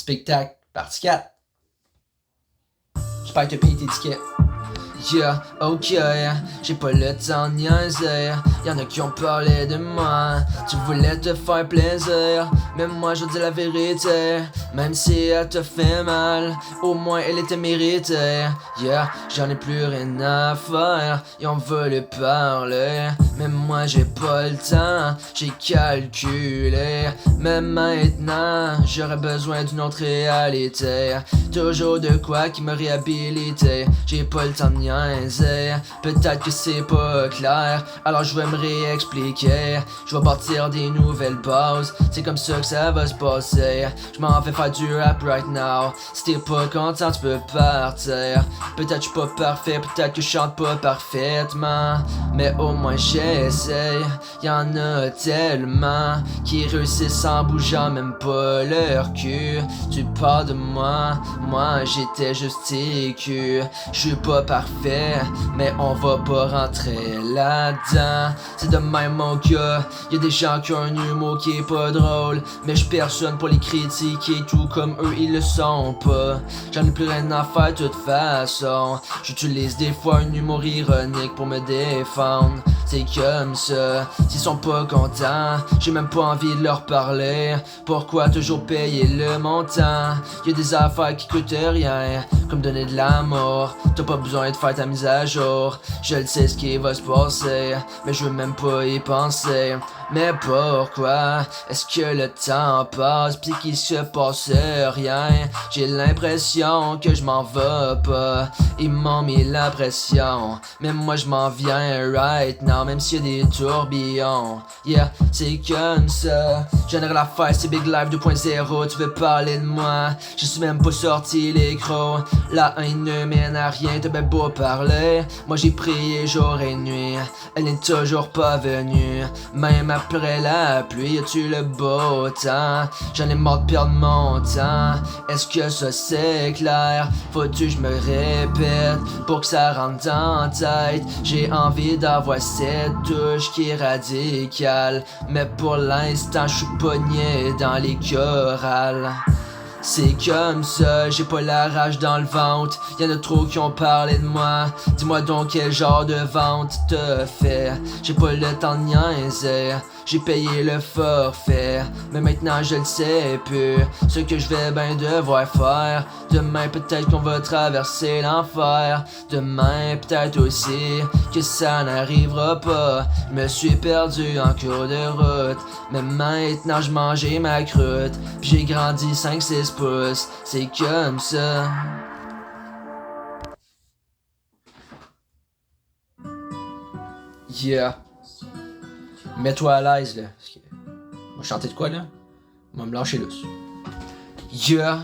Spectacle, partie 4. J'espère que t'as payé tes tickets. Yeah, ok, j'ai pas le temps de niaiser. Y'en a qui ont parlé de moi. Tu voulais te faire plaisir, mais moi je dis la vérité. Même si elle te fait mal, au moins elle était méritée. Yeah, j'en ai plus rien à faire. Ils ont voulu parler, mais moi j'ai pas le temps. J'ai calculé, mais maintenant j'aurais besoin d'une autre réalité. Toujours de quoi qui me réhabiliter. J'ai pas le temps de niaiser. Peut-être que c'est pas clair, alors je vais me réexpliquer. Je vais bâtir des nouvelles bases, c'est comme ça que ça va se passer. Je m'en vais faire du rap right now. Si t'es pas content, tu peux partir. Peut-être que je suis pas parfait, peut-être que je chante pas parfaitement, mais au moins j'essaye. Y'en a tellement qui réussissent en bougeant même pas leur cul. Tu parles de moi, moi j'étais juste TQ. Je suis pas parfait, mais on va pas rentrer là-dedans. C'est de même mon gars, y'a des gens qui ont un humour qui est pas drôle, mais j'suis personne pour les critiquer, tout comme eux ils le sont pas. J'en ai plus rien à faire de toute façon. J'utilise des fois un humour ironique pour me défendre. C'est comme ça, s'ils sont pas contents, j'ai même pas envie de leur parler. Pourquoi toujours payer le montant? Y'a des affaires qui coûtent rien, comme donner de l'amour. T'as pas besoin de faire ta mise à jour. Je le sais ce qui va se passer, mais je veux même pas y penser. Mais pourquoi est-ce que le temps passe pis qu'il se passe rien? J'ai l'impression que je m'en vais pas. Ils m'ont mis la pression, mais moi je m'en viens right now, même s'il y a des tourbillons. Yeah, c'est comme ça. J'en ai rien à faire, c'est Big Life 2.0. Tu veux parler de moi? Je suis même pas sorti les crocs. La haine ne mène à rien, t'as bien beau parler. Moi j'ai prié jour et nuit, elle n'est toujours pas venue. Même après la pluie, as-tu le beau temps? J'en ai marre de perdre mon temps. Est-ce que ça c'est clair? Faut-tu que je me répète pour que ça rentre dans la tête? J'ai envie d'avoir cette touche qui est radicale, mais pour l'instant je suis pogné dans les chorales. C'est comme ça, j'ai pas la rage dans le ventre. Y'en a trop qui ont parlé de moi. Dis-moi donc quel genre de vente te fait. J'ai pas le temps de niaiser, j'ai payé le forfait, mais maintenant je le sais plus ce que je vais ben devoir faire. Demain peut-être qu'on va traverser l'enfer. Demain peut-être aussi que ça n'arrivera pas. Je me suis perdu en cours de route, mais maintenant je mangeais ma croûte. Puis j'ai grandi 5-6 pouces, c'est comme ça. Yeah. Mets-toi à l'aise là. Parce que... moi chanter de quoi là? Moi me lâcher lousse. Yeah.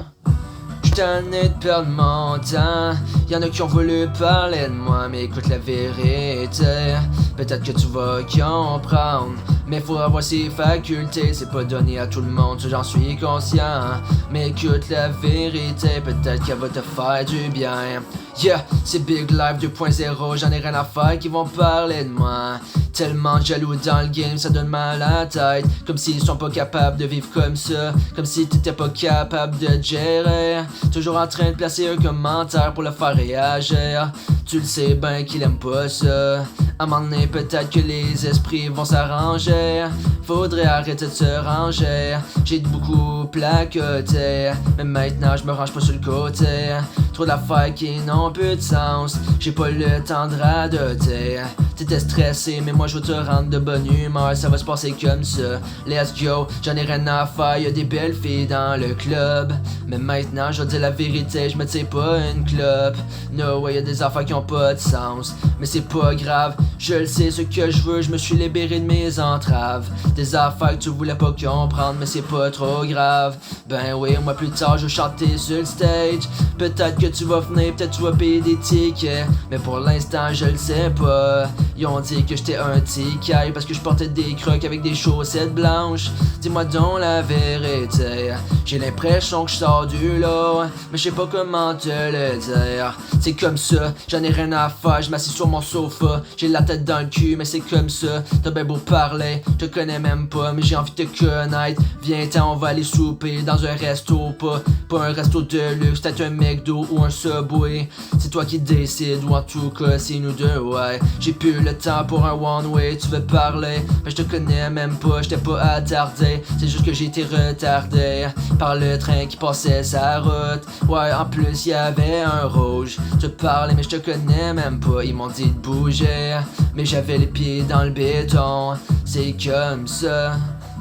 J'suis tanné de perdre mon temps. Y'en a qui ont voulu parler de moi, mais écoute la vérité. Peut-être que tu vas comprendre, mais faut avoir ses facultés, c'est pas donné à tout le monde, ça j'en suis conscient. Mais écoute la vérité, peut-être qu'elle va te faire du bien. Yeah, c'est Big Life 2.0, j'en ai rien à faire qui vont parler de moi. Tellement jaloux dans le game, ça donne mal à la tête. Comme s'ils sont pas capables de vivre comme ça, comme si t'étais pas capable de gérer. Toujours en train de placer un commentaire pour le faire réagir. Tu le sais ben qu'il aime pas ça. À un moment donné peut-être que les esprits vont s'arranger. Faudrait arrêter de se ranger. J'ai beaucoup placoté, mais maintenant je me range pas sur le côté. Trop d'affaires qui n'ont plus de sens, j'ai pas le temps de radoter. T'étais stressé, mais moi je veux te rendre de bonne humeur. Ça va se passer comme ça, let's go. J'en ai rien à faire, y'a des belles filles dans le club, mais maintenant je vais dire la vérité, je me tire pas une clope. No way, y'a des affaires qui ont pas de sens, mais c'est pas grave. Je le sais ce que je veux, je me suis libéré de mes entraves. Des affaires que tu voulais pas comprendre, mais c'est pas trop grave. Ben oui, moi plus tard je vais chanter sur le stage. Peut-être que tu vas venir, peut-être tu vas payer des tickets, mais pour l'instant je le sais pas. Ils ont dit que j'étais un ticket parce que je portais des crocs avec des chaussettes blanches. Dis-moi donc la vérité, j'ai l'impression que je sors du lot, mais je sais pas comment te le dire. C'est comme ça, j'en ai rien à faire, je m'assis sur mon sofa, j'ai la tête dans le cul, mais c'est comme ça. T'as bien beau parler, je te connais même pas, mais j'ai envie de te connaître. Viens-t'en, on va aller souper dans un resto, pas un resto de luxe, peut-être un McDo ou un Subway. C'est toi qui décides, ou en tout cas c'est nous deux, ouais. J'ai plus le temps pour un one way, tu veux parler, mais je te connais même pas, j'étais pas attardé. C'est juste que j'ai été retardé par le train qui passait sa route. Ouais, en plus y'avait un rouge. Tu parlais mais je te connais même pas. Ils m'ont dit de bouger, mais j'avais les pieds dans le béton. C'est comme ça.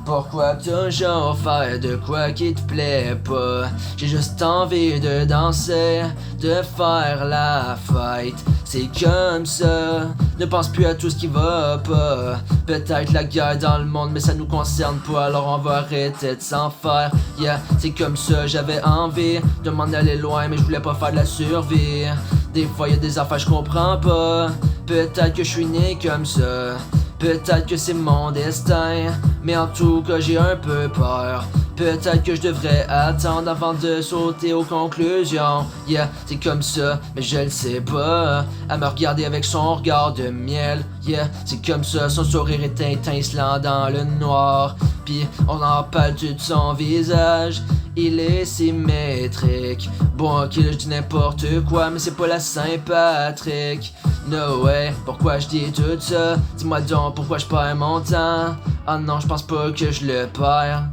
Pourquoi toujours faire de quoi qui te plaît pas? J'ai juste envie de danser, de faire la fête. C'est comme ça, ne pense plus à tout ce qui va pas. Peut-être la guerre dans le monde, mais ça nous concerne pas. Alors on va arrêter de s'en faire. Yeah, c'est comme ça, j'avais envie de m'en aller loin, mais je voulais pas faire de la survie. Des fois y'a des affaires je comprends pas. Peut-être que je suis né comme ça. Peut-être que c'est mon destin, mais en tout cas j'ai un peu peur. Peut-être que je devrais attendre avant de sauter aux conclusions. Yeah, c'est comme ça, mais je le sais pas. Elle me regarder avec son regard de miel. Yeah, c'est comme ça, son sourire est étincelant dans le noir. Puis on en parle tout de son visage, il est symétrique. Bon ok là je dis n'importe quoi, mais c'est pas la Saint-Patrick. No way, pourquoi je dis tout ça? Dis-moi donc pourquoi je perds mon temps. Ah non, je pense pas que je le perds.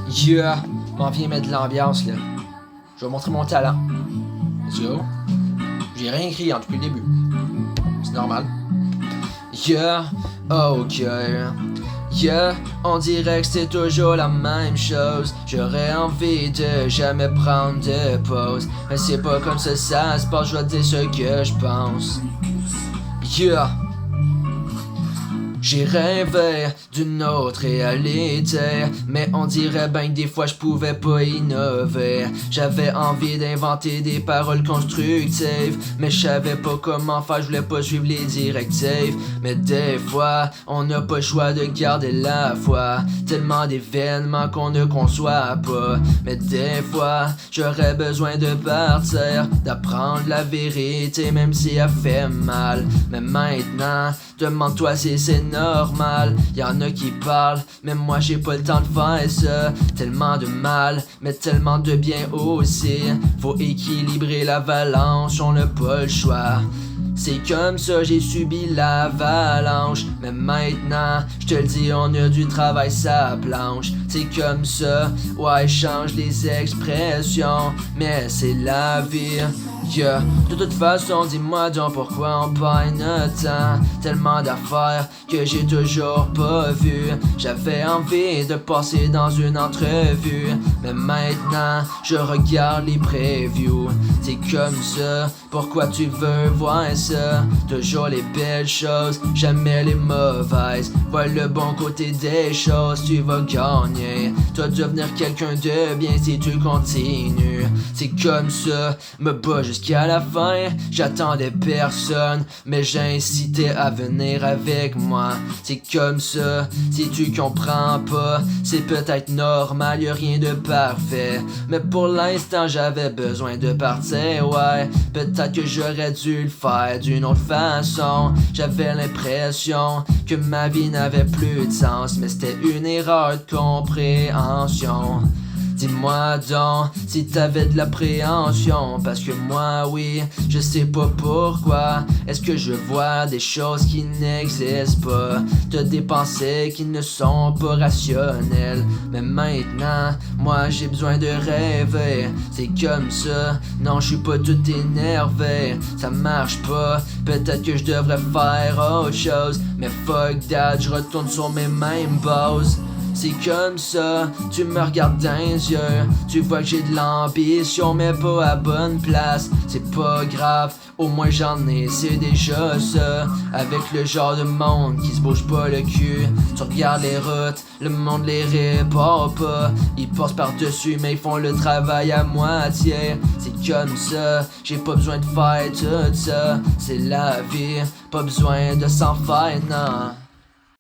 Yeah, m'en viens mettre de l'ambiance là. Je vais montrer mon talent. Let's go. J'ai rien écrit depuis le début. C'est normal. Yeah, ok. Yeah, on dirait que c'est toujours la même chose. J'aurais envie de jamais prendre de pause, mais c'est pas comme ça se passe, je vais dire ce que je pense. Yeah. J'ai rêvé d'une autre réalité, mais on dirait ben que des fois je pouvais pas innover. J'avais envie d'inventer des paroles constructives, mais je savais pas comment faire, je voulais pas suivre les directives. Mais des fois, on n'a pas le choix de garder la foi. Tellement d'événements qu'on ne conçoit pas. Mais des fois, j'aurais besoin de partir, d'apprendre la vérité même si elle fait mal. Mais maintenant, demande-toi si c'est normal. Y'en a qui parlent, mais moi j'ai pas le temps de faire ça. Tellement de mal, mais tellement de bien aussi. Faut équilibrer l'avalanche, on n'a pas le choix. C'est comme ça, j'ai subi l'avalanche. Mais maintenant, je te le dis, on a du travail sa planche. C'est comme ça, ouais, change les expressions, mais c'est la vie. Yeah. De toute façon, dis-moi donc pourquoi on perd notre temps. Tellement d'affaires que j'ai toujours pas vu. J'avais envie de passer dans une entrevue, mais maintenant je regarde les previews. C'est comme ça, pourquoi tu veux voir ça? Toujours les belles choses, jamais les mauvaises. Vois le bon côté des choses, tu vas gagner. Tu vas devenir quelqu'un de bien si tu continues. C'est comme ça, me bats jusqu'à la fin. J'attendais personne, mais j'ai incité à venir avec moi. C'est comme ça, si tu comprends pas, c'est peut-être normal, y'a rien de parfait. Mais pour l'instant j'avais besoin de partir, ouais. Peut-être que j'aurais dû le faire d'une autre façon. J'avais l'impression que ma vie n'avait plus de sens, mais c'était une erreur de compréhension. Dis-moi donc si t'avais de l'appréhension, parce que moi oui, je sais pas pourquoi. Est-ce que je vois des choses qui n'existent pas? T'as des pensées qui ne sont pas rationnelles. Mais maintenant, moi j'ai besoin de rêver. C'est comme ça, non je suis pas tout énervé. Ça marche pas, peut-être que je devrais faire autre chose. Mais fuck that, je retourne sur mes mêmes bases. C'est comme ça, tu me regardes dans les yeux. Tu vois que j'ai de l'ambition mais pas à bonne place. C'est pas grave, au moins j'en ai, c'est déjà ça. Avec le genre de monde qui se bouge pas le cul. Tu regardes les routes, le monde les répare pas. Ils passent par-dessus mais ils font le travail à moitié. C'est comme ça, j'ai pas besoin de faire tout ça. C'est la vie, pas besoin de s'en faire, non.